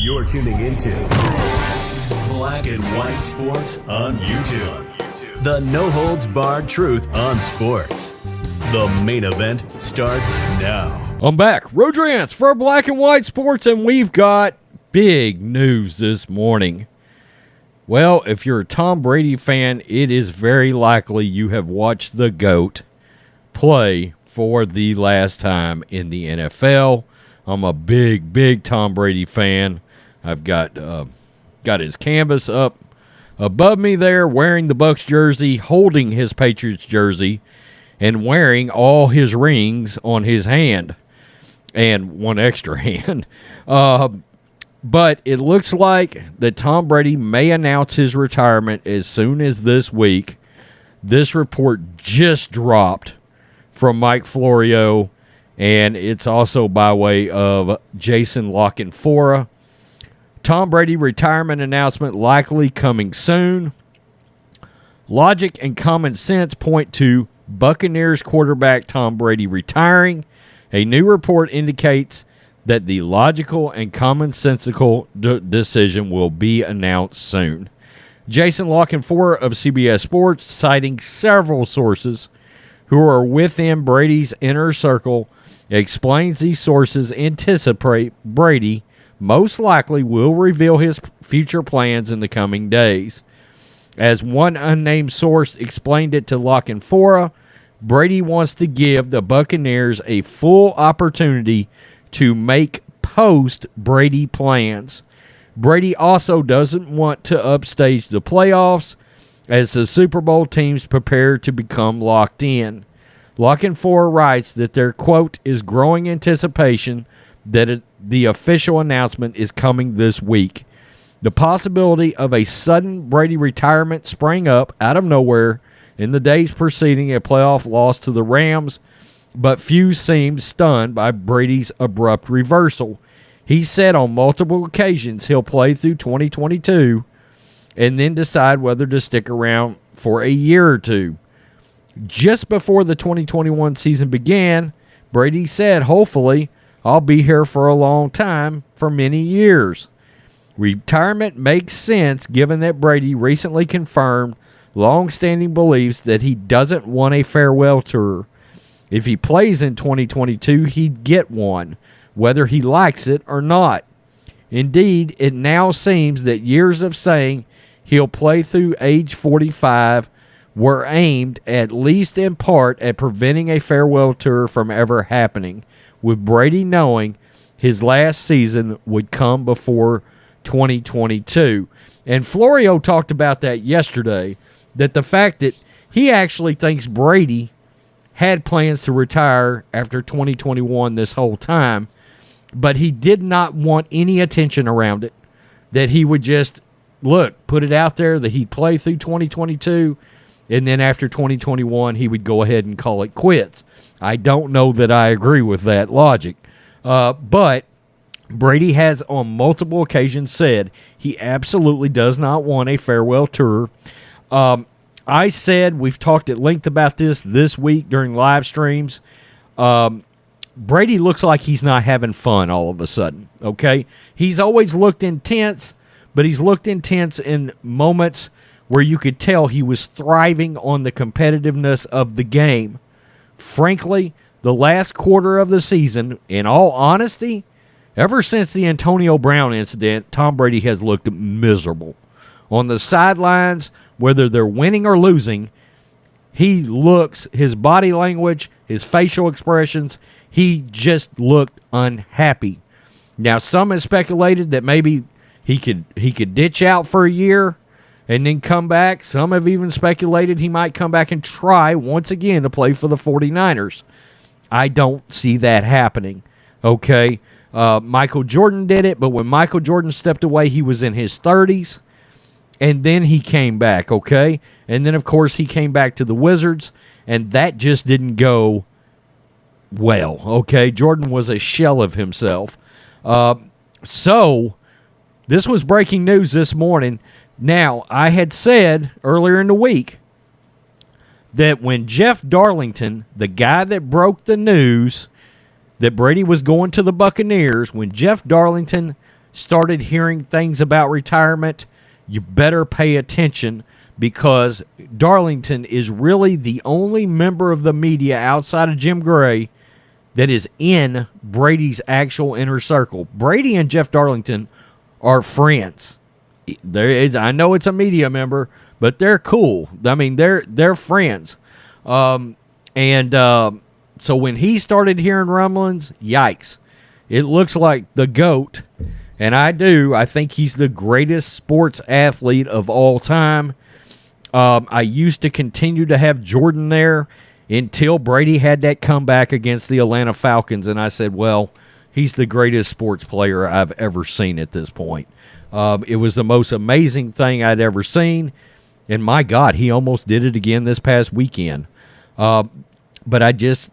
You're tuning into Black and White Sports on YouTube. The no-holds-barred truth on sports. The main event starts now. I'm back. Rodrance for Black and White Sports, and we've got big news this morning. Well, if you're a Tom Brady fan, it is very likely you have watched the GOAT play for the last time in the NFL. I'm a big Tom Brady fan. I've got his canvas up above me there, wearing the Bucs jersey, holding his Patriots jersey, and wearing all his rings on his hand, and one extra hand. But it looks like that Tom Brady may announce his retirement as soon as this week. This report just dropped from Mike Florio, and it's also by way of Jason La Canfora. Tom Brady retirement announcement likely coming soon. Logic and common sense point to Buccaneers quarterback Tom Brady retiring. A new report indicates that the logical and commonsensical decision will be announced soon. Jason La Canfora of CBS Sports, citing several sources who are within Brady's inner circle, explains these sources anticipate Brady most likely will reveal his future plans in the coming days. As one unnamed source explained it to La Canfora, Brady wants to give the Buccaneers a full opportunity to make post-Brady plans. Brady also doesn't want to upstage the playoffs as the Super Bowl teams prepare to become locked in. La Canfora writes that there, quote, is growing anticipation that the official announcement is coming this week. The possibility of a sudden Brady retirement sprang up out of nowhere in the days preceding a playoff loss to the Rams, but few seemed stunned by Brady's abrupt reversal. He said on multiple occasions he'll play through 2022 and then decide whether to stick around for a year or two. Just before the 2021 season began, Brady said, hopefully, I'll be here for a long time, for many years. Retirement makes sense given that Brady recently confirmed long-standing beliefs that he doesn't want a farewell tour. If he plays in 2022, he'd get one, whether he likes it or not. Indeed, it now seems that years of saying he'll play through age 45 were aimed, at least in part, at preventing a farewell tour from ever happening, with Brady knowing his last season would come before 2022. And Florio talked about that yesterday, that the fact that he actually thinks Brady had plans to retire after 2021 this whole time, but he did not want any attention around it, that he would just, put it out there that he'd play through 2022, and then after 2021, he would go ahead and call it quits. I don't know that I agree with that logic. But Brady has on multiple occasions said he absolutely does not want a farewell tour. I said, we've talked at length about this week during live streams. Brady looks like he's not having fun all of a sudden, okay? He's always looked intense, but he's looked intense in moments where you could tell he was thriving on the competitiveness of the game. Frankly, the last quarter of the season, in all honesty, ever since the Antonio Brown incident, Tom Brady has looked miserable. On the sidelines, whether they're winning or losing, he looks, his body language, his facial expressions, he just looked unhappy. Now, some have speculated that maybe he could ditch out for a year and then come back. Some have even speculated he might come back and try once again to play for the 49ers. I don't see that happening, okay? Michael Jordan did it, but when Michael Jordan stepped away, he was in his 30s, and then he came back, okay? And then, of course, he came back to the Wizards, and that just didn't go well, okay? Jordan was a shell of himself. So, this was breaking news this morning. Now, I had said earlier in the week that when Jeff Darlington, the guy that broke the news that Brady was going to the Buccaneers, when Jeff Darlington started hearing things about retirement, you better pay attention, because Darlington is really the only member of the media outside of Jim Gray that is in Brady's actual inner circle. Brady and Jeff Darlington are friends. I know it's a media member, but they're cool. I mean, they're friends. So when he started hearing rumblings, yikes. It looks like the GOAT, and I think he's the greatest sports athlete of all time. I used to continue to have Jordan there until Brady had that comeback against the Atlanta Falcons, and I said, well, he's the greatest sports player I've ever seen at this point. It was the most amazing thing I'd ever seen, and my God, he almost did it again this past weekend. But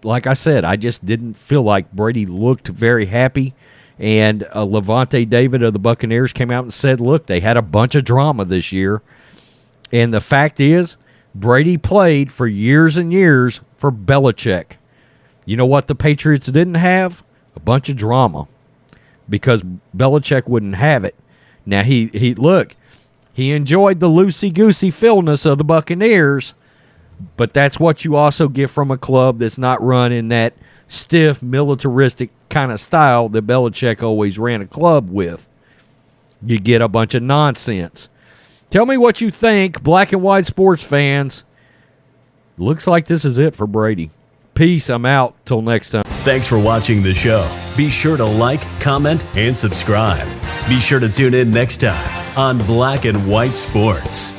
like I said, I just didn't feel like Brady looked very happy, and Levante David of the Buccaneers came out and said, look, they had a bunch of drama this year, and the fact is, Brady played for years and years for Belichick. You know what the Patriots didn't have? A bunch of drama, because Belichick wouldn't have it. Now, he enjoyed the loosey-goosey fillness of the Buccaneers, but that's what you also get from a club that's not run in that stiff, militaristic kind of style that Belichick always ran a club with. You get a bunch of nonsense. Tell me what you think, black and white sports fans. Looks like this is it for Brady. Peace. I'm out. Till next time. Thanks for watching the show. Be sure to like, comment, and subscribe. Be sure to tune in next time on Black and White Sports.